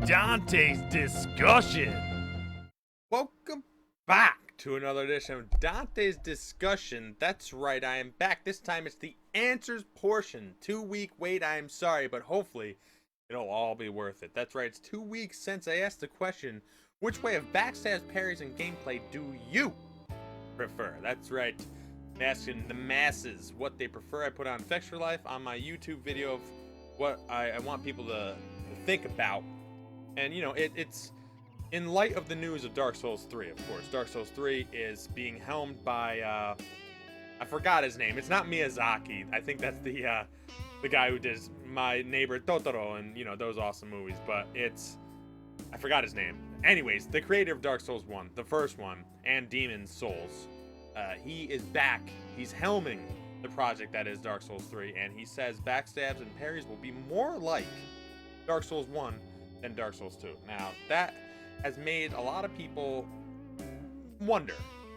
Dante's Discussion. Welcome back to another edition of Dante's Discussion. That's right, I am back. This time it's the answers portion. 2-week wait, I am sorry, but hopefully it'll all be worth it. That's right, it's 2 weeks since I asked the question, which way of backstabs, parries, and gameplay do you prefer? That's right, asking the masses what they prefer. I put on FextraLife on my YouTube video of what I want people to think about. And, you know, it's in light of the news of Dark Souls 3, of course. Dark Souls 3 is being helmed by, I forgot his name. It's not Miyazaki. I think that's the guy who did My Neighbor Totoro and, you know, those awesome movies. But I forgot his name. Anyways, the creator of Dark Souls 1, the first one, and Demon's Souls, he is back. He's helming the project that is Dark Souls 3, and he says backstabs and parries will be more like Dark Souls 1 than Dark Souls 2. Now, that has made a lot of people wonder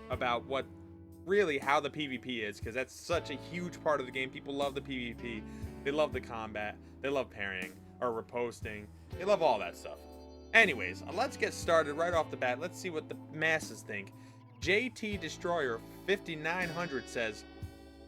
about how the PvP is, because that's such a huge part of the game. People love the PvP, they love the combat, they love parrying or riposting, they love all that stuff. Anyways, let's get started right off the bat. Let's see what the masses think. JT Destroyer 5900 says,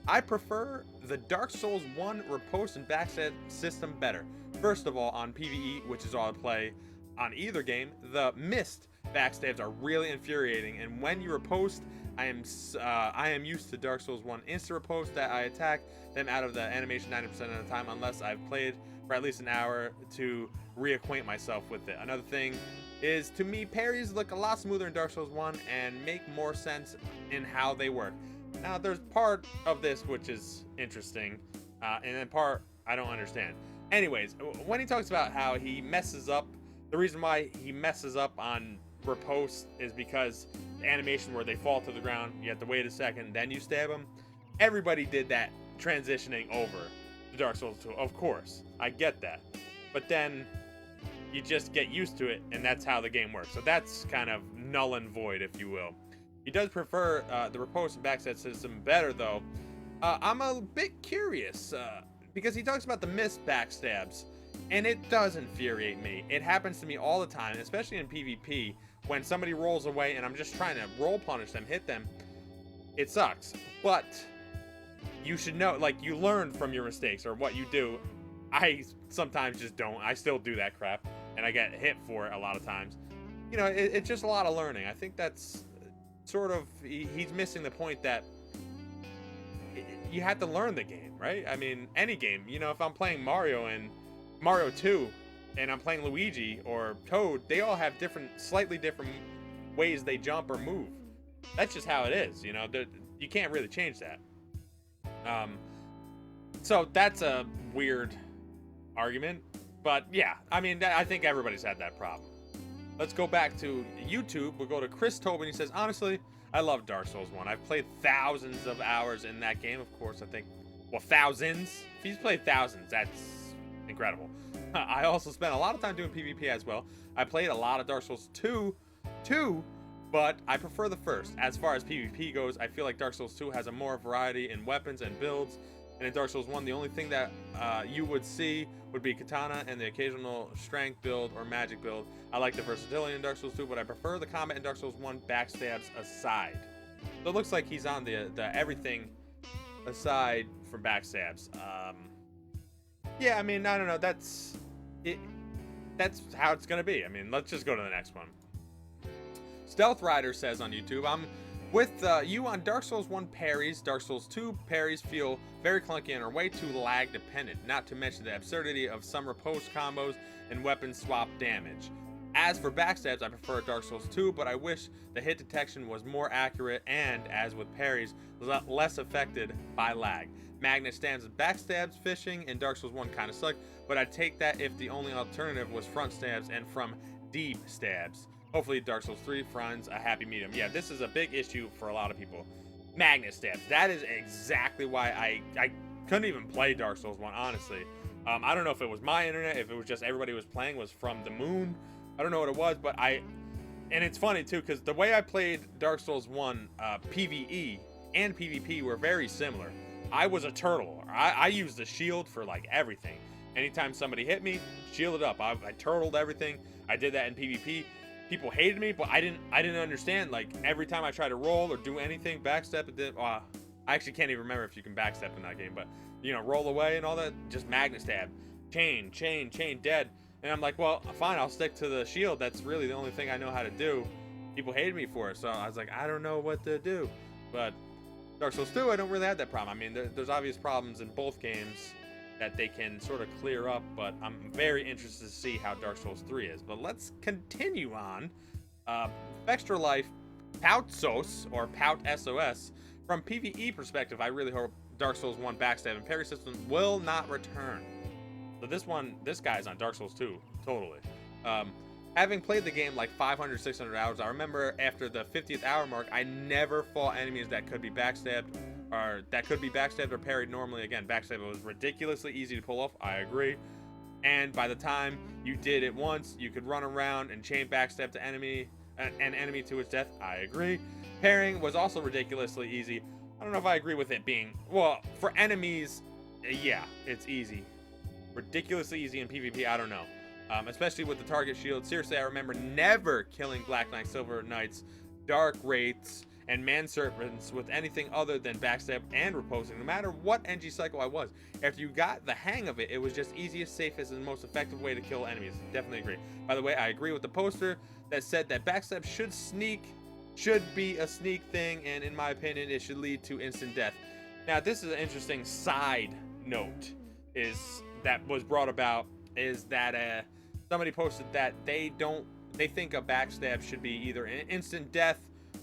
I prefer the Dark Souls 1 riposte and backstab system better. First of all, on PvE, which is all I play on either game, the missed backstabs are really infuriating, and when you riposte, I am used to Dark Souls 1 instant riposte that I attack them out of the animation 90% of the time unless I've played for at least an hour to reacquaint myself with it. Another thing is, to me, parries look a lot smoother in Dark Souls 1 and make more sense in how they work. Now, there's part of this which is interesting, and then part I don't understand. Anyways, when he talks about how he messes up, the reason why he messes up on riposte is because the animation where they fall to the ground, you have to wait a second, then you stab them. Everybody did that transitioning over to Dark Souls 2, of course. I get that. But then you just get used to it, and that's how the game works. So that's kind of null and void, if you will. He does prefer the riposte and backstab system better, though. I'm a bit curious, because he talks about the missed backstabs, and it does infuriate me. It happens to me all the time, especially in PvP, when somebody rolls away and I'm just trying to roll punish them, hit them. It sucks. But you should know, like, you learn from your mistakes or what you do. I sometimes just don't. I still do that crap, and I get hit for it a lot of times. You know, it's just a lot of learning. I think that's sort of, he's missing the point that you have to learn the game, right? I mean, any game. You know, if I'm playing Mario and Mario 2 and I'm playing Luigi or Toad, they all have slightly different ways they jump or move. That's just how it is, you know. You can't really change that. So that's a weird argument, but yeah, I mean, I think everybody's had that problem. Let's go back to YouTube. We'll go to Chris Tobin. He says, honestly, I love Dark Souls 1. I've played thousands of hours in that game, of course. I think, well, thousands. If he's played thousands, that's incredible. I also spent a lot of time doing PvP as well. I played a lot of Dark Souls 2, but I prefer the first. As far as PvP goes, I feel like Dark Souls 2 has a more variety in weapons and builds. And in Dark Souls 1, the only thing that you would see would be katana and the occasional strength build or magic build. I like the versatility in Dark Souls 2, but I prefer the combat in Dark Souls 1, backstabs aside. So it looks like he's on the everything aside from backstabs. Yeah, I mean, I don't know. That's it. That's how it's gonna be. I mean, let's just go to the next one. Stealth Rider says on YouTube, I'm with you on Dark Souls 1 parries. Dark Souls 2 parries feel very clunky and are way too lag dependent, not to mention the absurdity of some riposte combos and weapon swap damage. As for backstabs, I prefer Dark Souls 2, but I wish the hit detection was more accurate and, as with parries, less affected by lag. Magnet stabs and backstabs fishing in Dark Souls 1 kind of suck, but I'd take that if the only alternative was front stabs and from deep stabs. Hopefully Dark Souls 3 finds a happy medium. Yeah, this is a big issue for a lot of people. Magnet stabs. That is exactly why I couldn't even play Dark Souls 1, honestly. I don't know if it was my internet, if it was just everybody was playing was from the moon. I don't know what it was, but and it's funny too, because the way I played Dark Souls 1 PvE and PvP were very similar. I was a turtle. I used the shield for like everything. Anytime somebody hit me, shielded up. I turtled everything. I did that in PvP. People hated me, but I didn't understand. Like, every time I tried to roll or do anything, backstep, it did. I actually can't even remember if you can backstep in that game, but you know, roll away and all that, just magnet stab, chain, dead. And I'm like, well, fine, I'll stick to the shield. That's really the only thing I know how to do. People hated me for it, so I was like, I don't know what to do. But Dark Souls 2, I don't really have that problem. I mean, there's obvious problems in both games that they can sort of clear up, but I'm very interested to see how Dark Souls 3 is. But let's continue on. FextraLife Pout SOS, or Pout SOS. From PvE perspective, I really hope Dark Souls 1 backstab and parry system will not return. So this guy's on Dark Souls 2, totally. Having played the game like 500, 600 hours, I remember after the 50th hour mark, I never fought enemies that could be backstabbed, or parried normally. Again, backstab was ridiculously easy to pull off, I agree. And by the time you did it once, you could run around and chain backstab to an enemy to its death, I agree. Parrying was also ridiculously easy. I don't know if I agree with it being, well, for enemies, yeah, it's easy. Ridiculously easy in PvP, I don't know. Especially with the target shield. Seriously, I remember never killing Black Knight, Silver Knights, Dark Wraiths, and Man Serpents with anything other than backstab and riposting, no matter what NG cycle I was. After you got the hang of it, it was just easiest, safest, and most effective way to kill enemies. Definitely agree. By the way, I agree with the poster that said that backstab should be a sneak thing, and in my opinion, it should lead to instant death. Now, this is an interesting side note that was brought about, is that somebody posted that they think a backstab should be either an instant death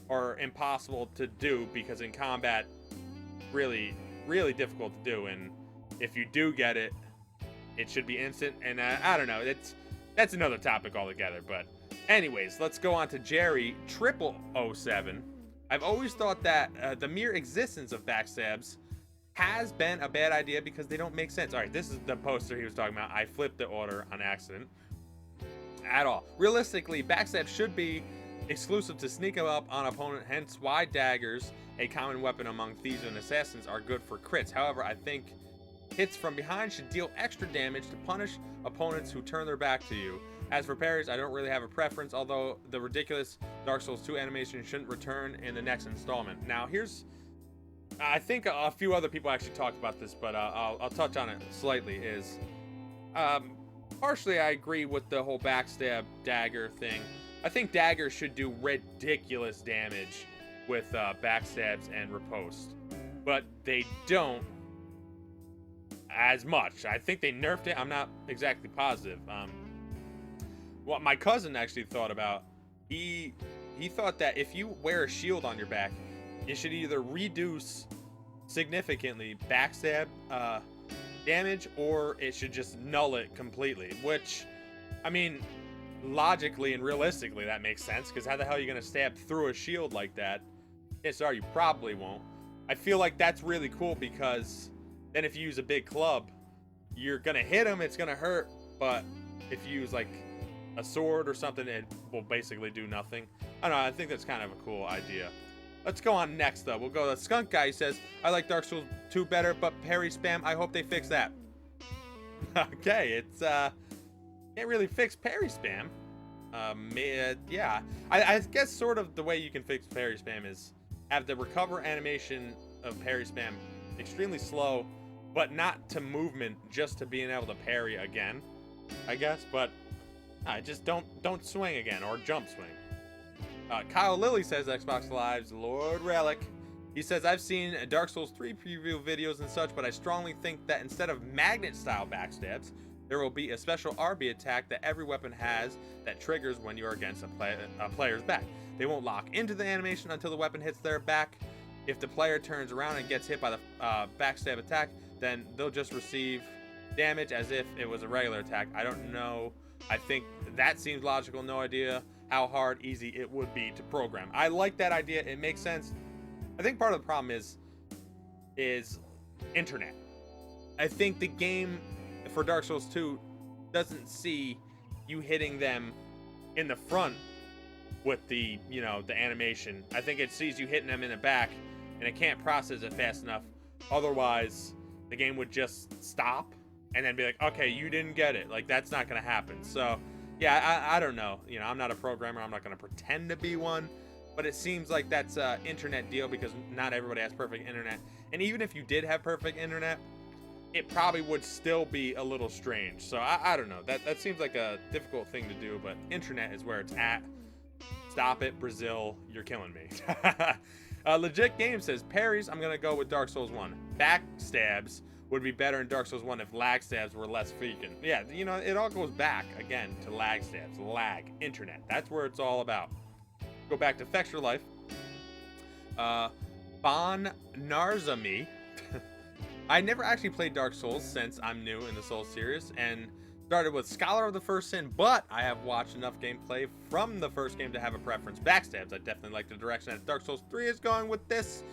or impossible to do, because in combat, really difficult to do, and if you do get it, it should be instant. And I don't know, that's another topic altogether. But anyways, let's go on to Jerry 0007. I've always thought that the mere existence of backstabs has been a bad idea because they don't make sense. All right, this is the poster he was talking about. I flipped the order on accident. At all. Realistically, backstab should be exclusive to sneak up on opponent, hence why daggers, a common weapon among thieves and assassins, are good for crits. However, I think hits from behind should deal extra damage to punish opponents who turn their back to you. As for parries, I don't really have a preference, although the ridiculous Dark Souls 2 animation shouldn't return in the next installment. Now, I think a few other people actually talked about this, but I'll touch on it slightly. Partially I agree with the whole backstab dagger thing. I think daggers should do ridiculous damage with backstabs and riposte, but they don't as much. I think they nerfed it. I'm not exactly positive. What my cousin actually thought about, he thought that if you wear a shield on your back, it should either reduce significantly backstab damage, or it should just null it completely. Which, I mean, logically and realistically that makes sense, because how the hell are you going to stab through a shield like that? Yeah, sorry, you probably won't. I feel like that's really cool, because then if you use a big club, you're going to hit him, it's going to hurt, but if you use like a sword or something, it will basically do nothing. I don't know, I think that's kind of a cool idea. Let's go on next, though. We'll go to the Skunk Guy. He says, I like Dark Souls 2 better, but parry spam, I hope they fix that. Okay, it's, can't really fix parry spam. Yeah. I guess sort of the way you can fix parry spam is have the recover animation of parry spam extremely slow, but not to movement, just to being able to parry again, I guess. But just don't swing again, or jump swing. Kyle Lilly says, Xbox Live's Lord Relic. He says, I've seen Dark Souls 3 preview videos and such, but I strongly think that instead of magnet-style backstabs, there will be a special RB attack that every weapon has that triggers when you're against a player's back. They won't lock into the animation until the weapon hits their back. If the player turns around and gets hit by the backstab attack, then they'll just receive damage as if it was a regular attack. I don't know. I think that seems logical. No idea how hard, easy it would be to program. I like that idea. It makes sense. I think part of the problem is internet. I think the game for Dark Souls 2 doesn't see you hitting them in the front with the animation. I think it sees you hitting them in the back, and it can't process it fast enough. Otherwise, the game would just stop and then be like, okay, you didn't get it. Like, that's not going to happen. So, yeah, I don't know. You know, I'm not a programmer. I'm not going to pretend to be one. But it seems like that's an internet deal because not everybody has perfect internet. And even if you did have perfect internet, it probably would still be a little strange. So, I don't know. That seems like a difficult thing to do, but internet is where it's at. Stop it, Brazil. You're killing me. Legit Game says, parries, I'm going to go with Dark Souls 1. Backstabs would be better in Dark Souls 1 if lag stabs were less freaking. Yeah, you know, it all goes back, again, to lag stabs. Lag. Internet. That's where it's all about. Go back to FextraLife. Bon Narzami. I never actually played Dark Souls since I'm new in the Souls series, and started with Scholar of the First Sin, but I have watched enough gameplay from the first game to have a preference. Backstabs, I definitely like the direction that Dark Souls 3 is going with this.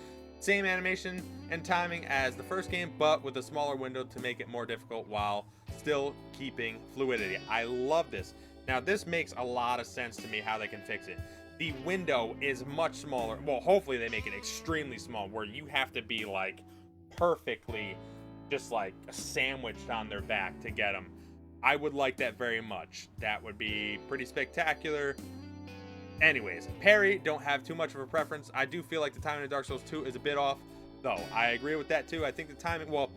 Same animation and timing as the first game, but with a smaller window to make it more difficult while still keeping fluidity. I love this. Now, this makes a lot of sense to me how they can fix it. The window is much smaller. Well, hopefully they make it extremely small where you have to be like perfectly just like sandwiched on their back to get them. I would like that very much. That would be pretty spectacular. Anyways, parry, don't have too much of a preference. I do feel like the timing of Dark Souls 2 is a bit off, though. I agree with that too. I think the timing, well,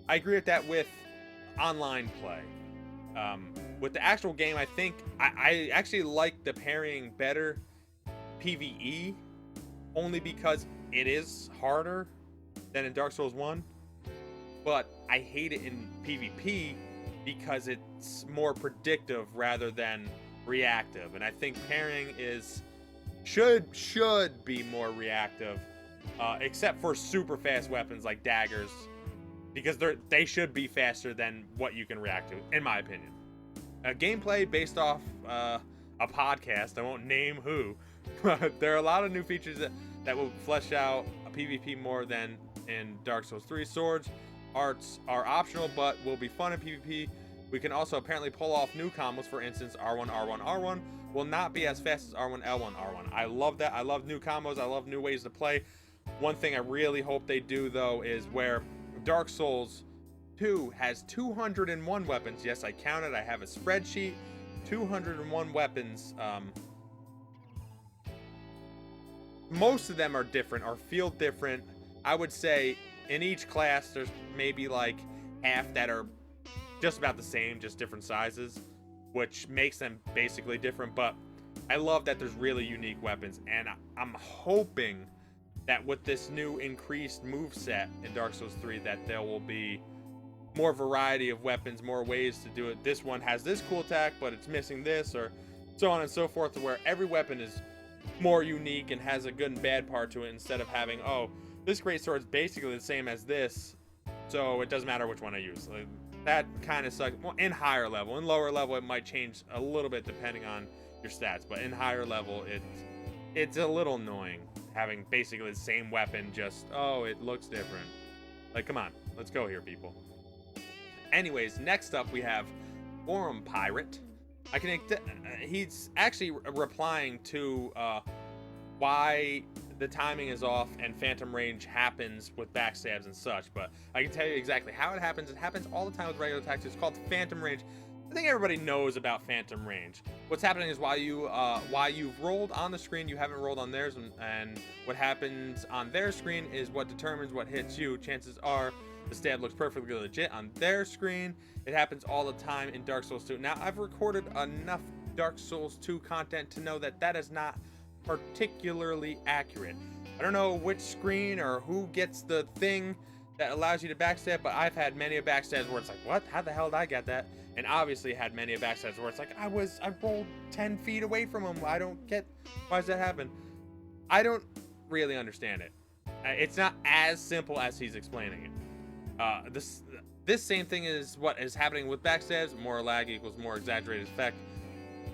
I agree with that with online play. With the actual game, I think I actually like the parrying better PvE, only because it is harder than in Dark Souls 1, but I hate it in PvP because it's more predictive rather than reactive, and I think parrying should be more reactive, except for super fast weapons like daggers, because they should be faster than what you can react to, in my opinion. Gameplay based off a podcast, I won't name who, but there are a lot of new features that will flesh out a PvP more than in Dark Souls 3. Swords arts are optional, but will be fun in PvP. We can also apparently pull off new combos. For instance, R1, R1, R1 will not be as fast as R1, L1, R1. I love that. I love new combos. I love new ways to play. One thing I really hope they do, though, is where Dark Souls 2 has 201 weapons. Yes, I counted. I have a spreadsheet. 201 weapons. Most of them are different, or feel different. I would say in each class, there's maybe like half that are just about the same, just different sizes, which makes them basically different. But I love that there's really unique weapons, and I'm hoping that with this new increased move set in Dark Souls 3 that there will be more variety of weapons, more ways to do it. This one has this cool attack, but it's missing this, or so on and so forth, to where every weapon is more unique and has a good and bad part to it, instead of having, oh, this great sword is basically the same as this, so it doesn't matter which one I use. Like, that kind of sucks. Well, in higher level. In lower level, it might change a little bit depending on your stats, but in higher level, it's a little annoying having basically the same weapon, just, oh, it looks different. Like, come on, let's go here, people. Anyways, next up we have Forum Pirate. He's actually replying to why the timing is off and phantom range happens with backstabs and such, but I can tell you exactly how it happens. It happens all the time with regular attacks. It's called phantom range. I think everybody knows about phantom range. What's happening is while you've rolled on the screen, you haven't rolled on theirs, and what happens on their screen is what determines what hits you. Chances are the stab looks perfectly legit on their screen. It happens all the time in Dark Souls 2. Now, I've recorded enough Dark Souls 2 content to know that that is not particularly accurate. I don't know which screen or who gets the thing that allows you to backstab, but I've had many a backstabs where it's like, what? How the hell did I get that? And obviously had many a backstabs where it's like, I rolled 10 feet away from him. I don't get, why does that happen? I don't really understand it. It's not as simple as he's explaining it. This same thing is what is happening with backstabs. More lag equals more exaggerated effect.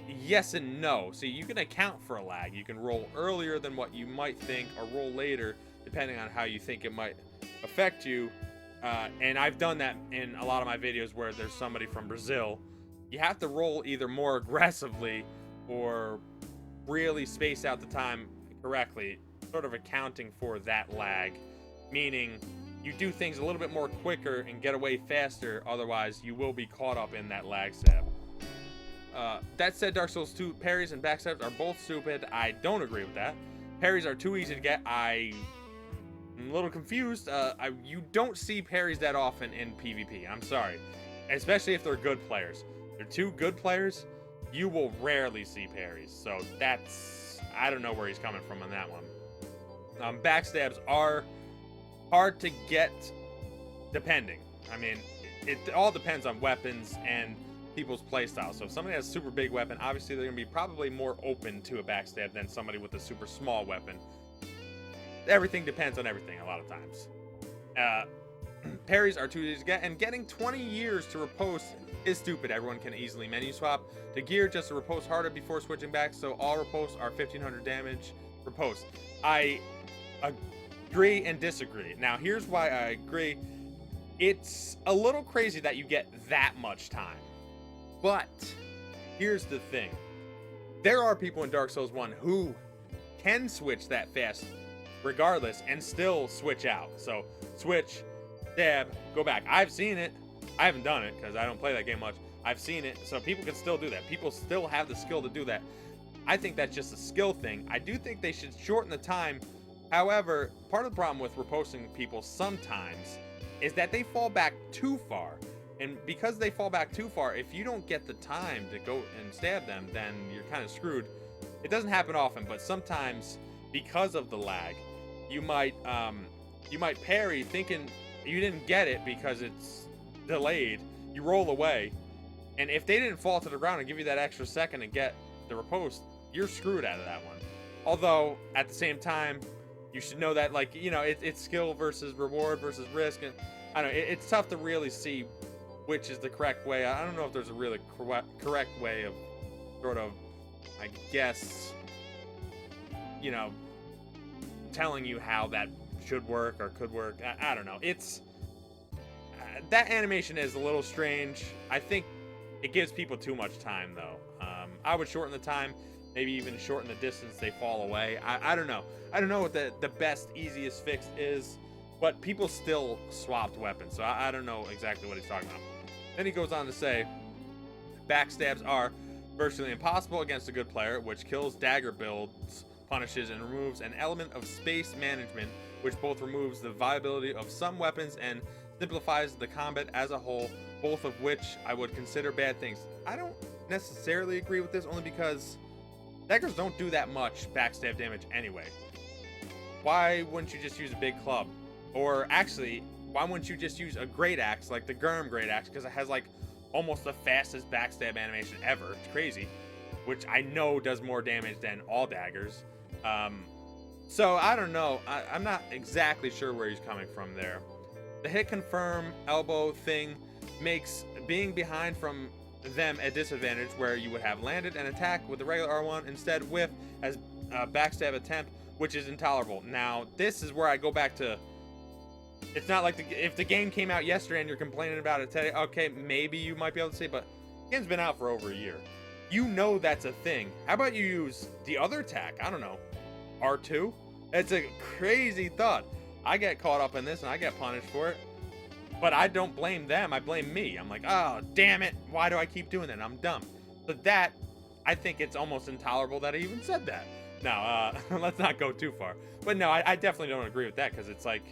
Yes and no. See, you can account for a lag. You can roll earlier than what you might think, or roll later, depending on how you think it might affect you. And I've done that in a lot of my videos where there's somebody from Brazil. You have to roll either more aggressively or really space out the time correctly, sort of accounting for that lag. Meaning, you do things a little bit more quicker and get away faster. Otherwise, you will be caught up in that lag stab. That said, Dark Souls 2 parries and backstabs are both stupid. I don't agree with that. Parries are too easy to get. I'm a little confused. You don't see parries that often in PvP. I'm sorry. Especially if they're good players. If they're two good players, you will rarely see parries. So that's... I don't know where he's coming from on that one. Backstabs are hard to get depending. I mean, it all depends on weapons and people's playstyle. So if somebody has a super big weapon, obviously they're going to be probably more open to a backstab than somebody with a super small weapon. Everything depends on everything a lot of times. Parries are too easy to get, and getting 20 years to riposte is stupid. Everyone can easily menu swap to gear just to riposte harder before switching back, so all riposts are 1500 damage riposte. I agree and disagree. Now, here's why I agree. It's a little crazy that you get that much time. But here's the thing. There are people in Dark Souls 1 who can switch that fast regardless and still switch out. So switch, dab, go back. I've seen it. I haven't done it because I don't play that game much. I've seen it. So people can still do that. People still have the skill to do that. I think that's just a skill thing. I do think they should shorten the time. However, part of the problem with riposting people sometimes is that they fall back too far. And because they fall back too far, if you don't get the time to go and stab them, then you're kind of screwed. It doesn't happen often, but sometimes because of the lag, you might parry thinking you didn't get it because it's delayed. You roll away, and if they didn't fall to the ground and give you that extra second to get the riposte, you're screwed out of that one. Although at the same time, you should know that, like, you know, it's skill versus reward versus risk, and I don't know, it's tough to really see which is the correct way. I don't know if there's a really correct way of sort of, I guess, you know, telling you how that should work or could work. I don't know. It's that animation is a little strange. I think it gives people too much time, though. I would shorten the time, maybe even shorten the distance they fall away. I don't know. I don't know what the best, easiest fix is, but people still swapped weapons, so I don't know exactly what he's talking about. Then he goes on to say, backstabs are virtually impossible against a good player, which kills dagger builds, punishes, and removes an element of space management, which both removes the viability of some weapons and simplifies the combat as a whole, both of which I would consider bad things. I don't necessarily agree with this, only because daggers don't do that much backstab damage anyway. Why wouldn't you just use a big club? Or actually, why wouldn't you just use a great axe like the Gurm great axe, because it has like almost the fastest backstab animation ever. It's crazy, which I know does more damage than all daggers. So I don't know. I'm not exactly sure where he's coming from there. The hit confirm elbow thing makes being behind from them a disadvantage, where you would have landed an attack with the regular R1, instead whiff as a backstab attempt, which is intolerable. Now, this is where I go back to, it's not like if the game came out yesterday and you're complaining about it today, okay, maybe you might be able to say, but the game's been out for over a year. You know that's a thing. How about you use the other attack? I don't know, R2? It's a crazy thought. I get caught up in this and I get punished for it. But I don't blame them, I blame me. I'm like, oh, damn it, why do I keep doing that? I'm dumb. But that, I think it's almost intolerable that I even said that. Now, let's not go too far. But no, I definitely don't agree with that, because it's like,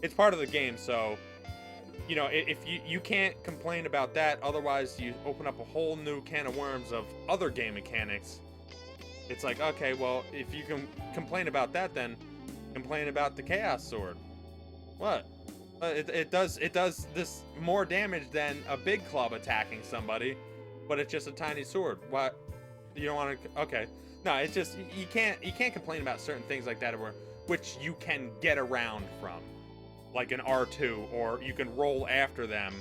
it's part of the game, so, you know, if you can't complain about that, otherwise you open up a whole new can of worms of other game mechanics. It's like, okay, well, if you can complain about that, then complain about the Chaos Sword. What? It does this more damage than a big club attacking somebody, but it's just a tiny sword. What? You don't want to? Okay. No, it's just you can't complain about certain things like that, which you can get around from, like an R2, or you can roll after them,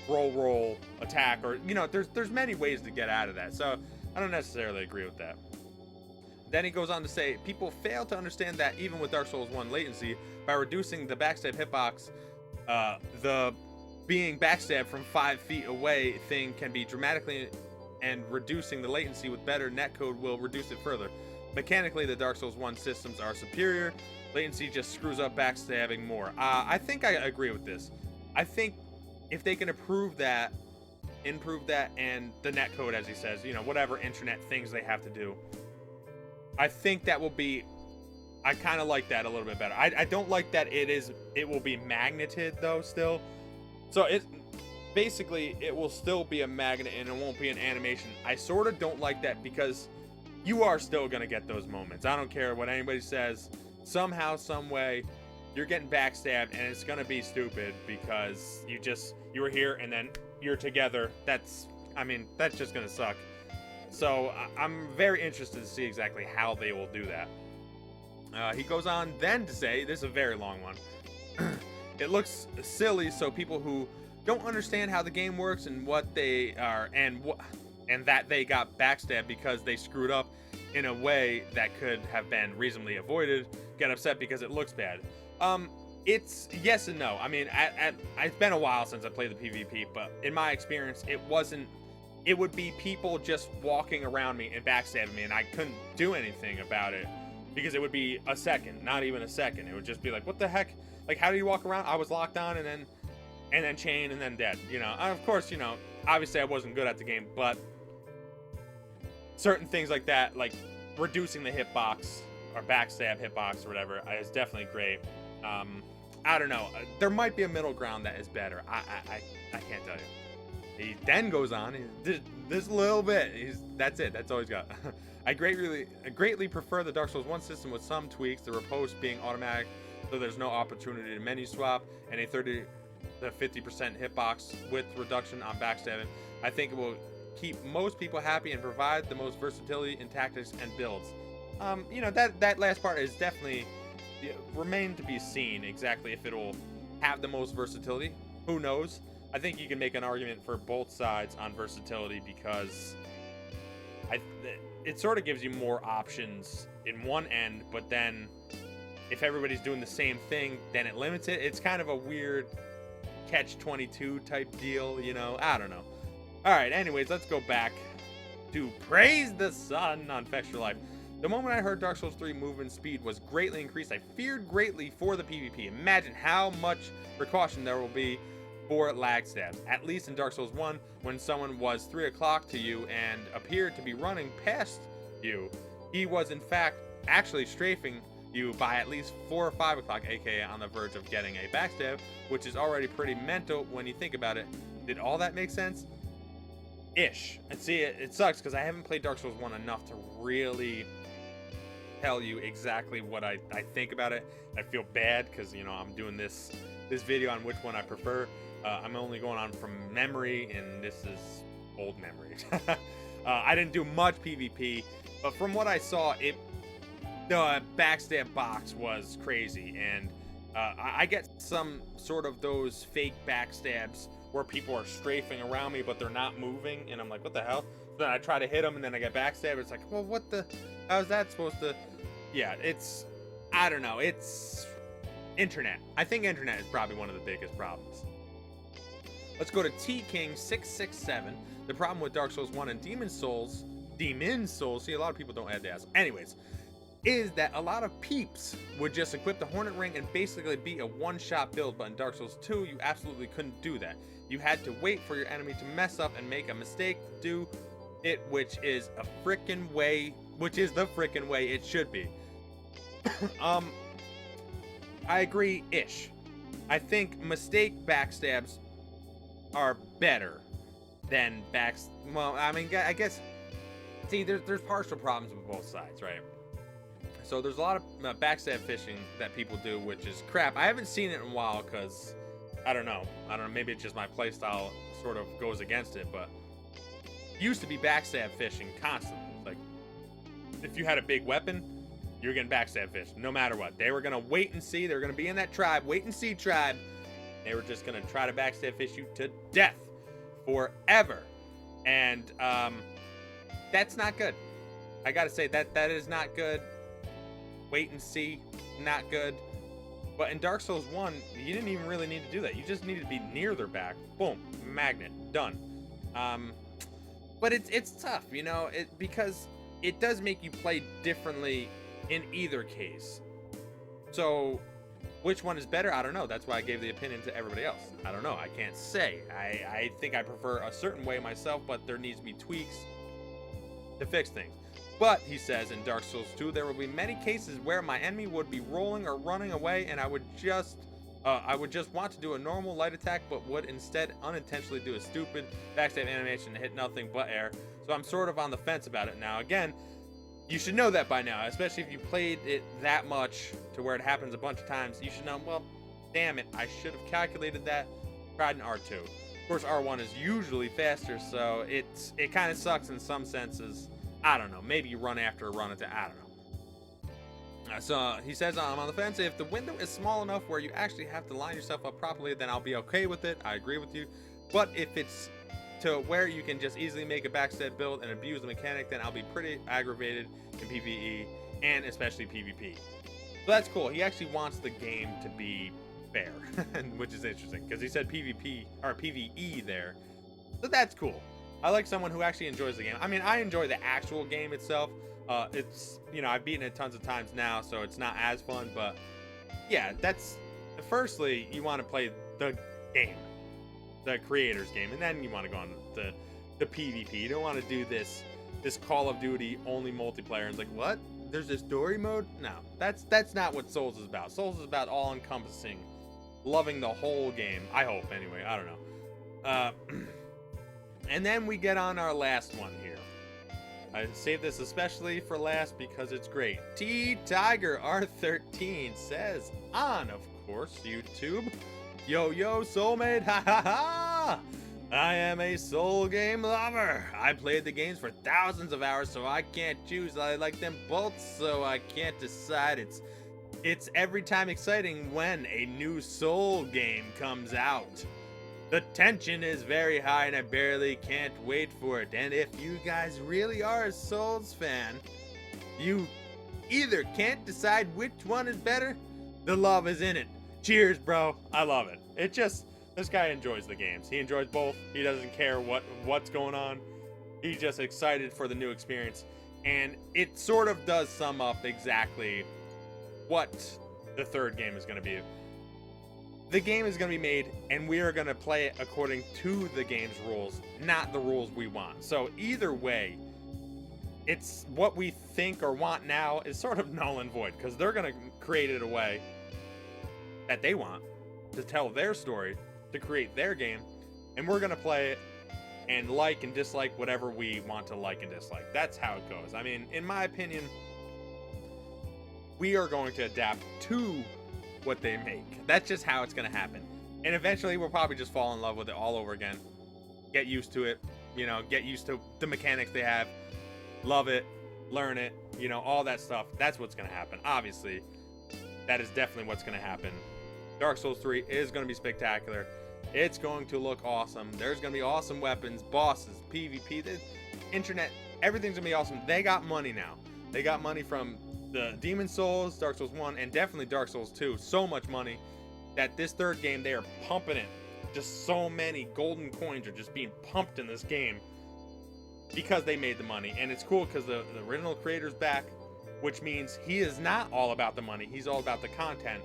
roll, attack, or, you know, there's many ways to get out of that. So I don't necessarily agree with that. Then he goes on to say, people fail to understand that even with Dark Souls 1 latency, by reducing the backstab hitbox, the being backstabbed from 5 feet away thing can be dramatically, and reducing the latency with better netcode will reduce it further. Mechanically, the Dark Souls 1 systems are superior, latency just screws up backstabbing more. I think I agree with this. I think if they can improve that, and the netcode, as he says, you know, whatever internet things they have to do, I think that will be, I kind of like that a little bit better. I don't like that it will be magneted though still. So it basically, it will still be a magnet and it won't be an animation. I sort of don't like that because you are still going to get those moments. I don't care what anybody says. Somehow, some way, you're getting backstabbed and it's going to be stupid because you were here and then you're together. That's just going to suck. So I'm very interested to see exactly how they will do that. He goes on then to say, this is a very long one. It looks silly, so people who don't understand how the game works and what they are and that they got backstabbed because they screwed up in a way that could have been reasonably avoided get upset because it looks bad. It's yes and no. I mean, it's been a while since I played the PvP, but in my experience, it would be people just walking around me and backstabbing me, and I couldn't do anything about it because it would be a second, not even a second. It would just be like, what the heck? Like, how do you walk around? I was locked on and then chained and then dead. You know, of course, you know, obviously I wasn't good at the game, but certain things like that, like reducing the hitbox or backstab hitbox or whatever, is definitely great. I don't know. There might be a middle ground that is better. I can't tell you. He then goes on. This little bit. That's it. That's all he's got. I greatly prefer the Dark Souls 1 system with some tweaks. The riposte being automatic, so there's no opportunity to menu swap, and a 30 to 50% hitbox width reduction on backstabbing. I think it will keep most people happy and provide the most versatility in tactics and builds. You know, that last part is definitely remain to be seen exactly if it'll have the most versatility. Who knows? I think you can make an argument for both sides on versatility because it sort of gives you more options in one end, but then if everybody's doing the same thing, then it limits it. It's kind of a weird catch-22 type deal, you know? I don't know. All right, anyways, let's go back to Praise the Sun on FextraLife. The moment I heard Dark Souls 3 movement speed was greatly increased, I feared greatly for the PvP. Imagine how much precaution there will be for lag stabs. At least in Dark Souls 1, when someone was 3 o'clock to you and appeared to be running past you, he was in fact actually strafing you by at least 4 or 5 o'clock, aka on the verge of getting a backstab, which is already pretty mental when you think about it. Did all that make sense? Ish. And see, it sucks because I haven't played Dark Souls 1 enough to really tell you exactly what I think about it. I feel bad because, you know, I'm doing this video on which one I prefer. I'm only going on from memory, and this is old memory. I didn't do much PvP, but from what I saw, the backstab box was crazy, and I get some sort of those fake backstabs where people are strafing around me, but they're not moving, and I'm like, what the hell? Then I try to hit them, and then I get backstabbed. It's like, well, what the? How's that supposed to? Yeah, I don't know. It's internet. I think internet is probably one of the biggest problems. Let's go to T-King667. The problem with Dark Souls 1 and Demon Souls, see, a lot of people don't add the S. Anyways, is that a lot of peeps would just equip the Hornet Ring and basically be a one-shot build, but in Dark Souls 2, you absolutely couldn't do that. You had to wait for your enemy to mess up and make a mistake to do it, which is the frickin' way it should be. I agree-ish. I think mistake backstabs are better than well, I mean, I guess, see, there's partial problems with both sides, right? So there's a lot of backstab fishing that people do, which is crap. I haven't seen it in a while because I don't know, maybe it's just my playstyle sort of goes against it, but it used to be backstab fishing constantly. Like, if you had a big weapon, you were getting backstab fish no matter what. They were gonna wait and see. They were gonna be in that tribe, wait and see tribe. They were just gonna try to backstab fish you to death forever, and that's not good. I gotta say that is not good. Wait and see, not good. But in Dark Souls 1, you didn't even really need to do that. You just needed to be near their back. Boom, magnet, done. But it's tough, you know, because it does make you play differently in either case. So which one is better? I don't know. That's why I gave the opinion to everybody else. I don't know. I can't say. I think I prefer a certain way myself, but there needs to be tweaks to fix things. But he says in Dark Souls 2, there will be many cases where my enemy would be rolling or running away, and I would just want to do a normal light attack, but would instead unintentionally do a stupid backstab animation and hit nothing but air. So I'm sort of on the fence about it now. Again, you should know that by now, especially if you played it that much to where it happens a bunch of times. You should know, well, damn it, I should have calculated that. Tried in R2. Of course, R1 is usually faster, so it kind of sucks in some senses. I don't know. Maybe you run after a run attack. I don't know. So he says, I'm on the fence. If the window is small enough where you actually have to line yourself up properly, then I'll be okay with it. I agree with you. But if it's to where you can just easily make a backstab build and abuse the mechanic, then I'll be pretty aggravated in PvE and especially PvP. So that's cool. He actually wants the game to be fair, which is interesting because he said PvP or PvE there. So that's cool. I like someone who actually enjoys the game. I mean, I enjoy the actual game itself. It's, you know, I've beaten it tons of times now, so it's not as fun, but yeah, that's, firstly, you want to play the game, the creator's game, and then you want to go on the PvP. You don't want to do this Call of Duty only multiplayer. And it's like, what? There's a story mode? No, that's not what Souls is about. Souls is about all encompassing, loving the whole game. I hope, anyway. I don't know. And then we get on our last one here. I saved this especially for last because it's great. T-Tiger R13 says on, of course, YouTube. Yo, soulmate, ha ha ha! I am a soul game lover. I played the games for thousands of hours, so I can't choose. I like them both, so I can't decide. It's every time exciting when a new soul game comes out. The tension is very high and I barely can't wait for it. And if you guys really are a Souls fan, you either can't decide which one is better, the love is in it. Cheers, bro. I love it. This guy enjoys the games. He enjoys both. He doesn't care what's going on. He's just excited for the new experience. And it sort of does sum up exactly what the third game is going to be. The game is going to be made, and we are going to play it according to the game's rules, not the rules we want. So either way, it's what we think or want now is sort of null and void, because they're going to create it a way that they want to tell their story, to create their game, and we're going to play it and like and dislike whatever we want to like and dislike. That's how it goes. I mean, in my opinion, we are going to adapt to what they make. That's just how it's going to happen. And eventually we'll probably just fall in love with it all over again. Get used to it, you know, get used to the mechanics they have, love it, learn it, you know, all that stuff. That's what's going to happen. Obviously, that is definitely what's going to happen. Dark Souls 3 is going to be spectacular. It's going to look awesome. There's going to be awesome weapons, bosses, PvP, the internet, everything's going to be awesome. They got money now. They got money from the Demon Souls, Dark Souls 1, and definitely Dark Souls 2. So much money that this third game, they are pumping it. Just so many golden coins are just being pumped in this game because they made the money. And it's cool because the original creator's back, which means he is not all about the money. He's all about the content.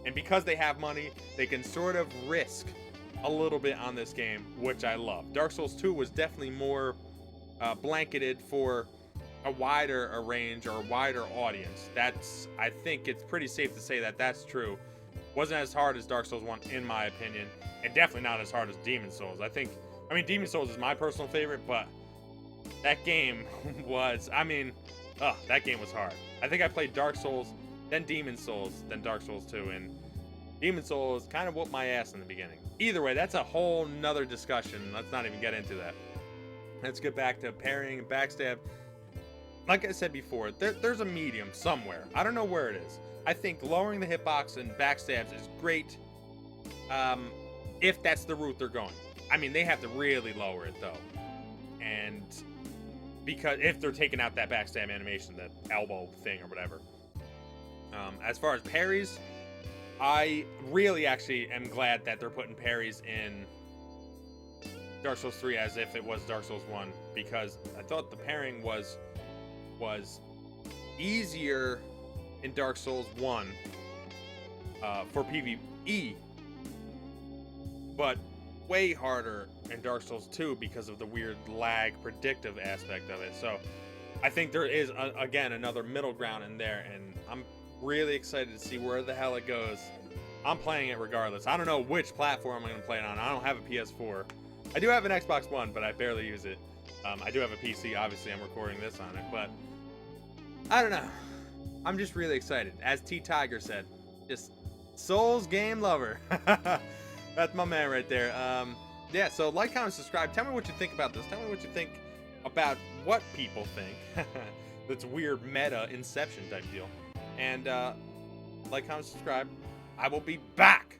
And because they have money, they can sort of risk a little bit on this game, which I love. Dark Souls 2 was definitely more blanketed for a wider range or a wider audience. I think it's pretty safe to say that that's true. Wasn't as hard as Dark Souls 1 in my opinion, and definitely not as hard as Demon Souls. I mean Demon Souls is my personal favorite, but that game was, that game was hard. I think I played Dark Souls, then Demon Souls, then Dark Souls 2, and Demon Souls kind of whooped my ass in the beginning. Either way, that's a whole nother discussion. Let's not even get into that. Let's get back to parrying and backstab. Like I said before, there's a medium somewhere. I don't know where it is. I think lowering the hitbox and backstabs is great if that's the route they're going. I mean, they have to really lower it, though. And because if they're taking out that backstab animation, that elbow thing or whatever. As far as parries, I really actually am glad that they're putting parries in Dark Souls 3 as if it was Dark Souls 1, because I thought the parrying was easier in Dark Souls 1 for PvE, but way harder in Dark Souls 2 because of the weird lag predictive aspect of it. So I think there is, again, another middle ground in there, and I'm really excited to see where the hell it goes. I'm playing it regardless. I don't know which platform I'm going to play it on. I don't have a PS4. I do have an Xbox One, but I barely use it. I do have a PC. Obviously, I'm recording this on it, but I don't know. I'm just really excited. As T Tiger said, just Souls game lover. That's my man right there. Yeah, so like, comment, subscribe. Tell me what you think about this. Tell me what you think about what people think. That's weird meta Inception type deal. And like, comment, subscribe. I will be back.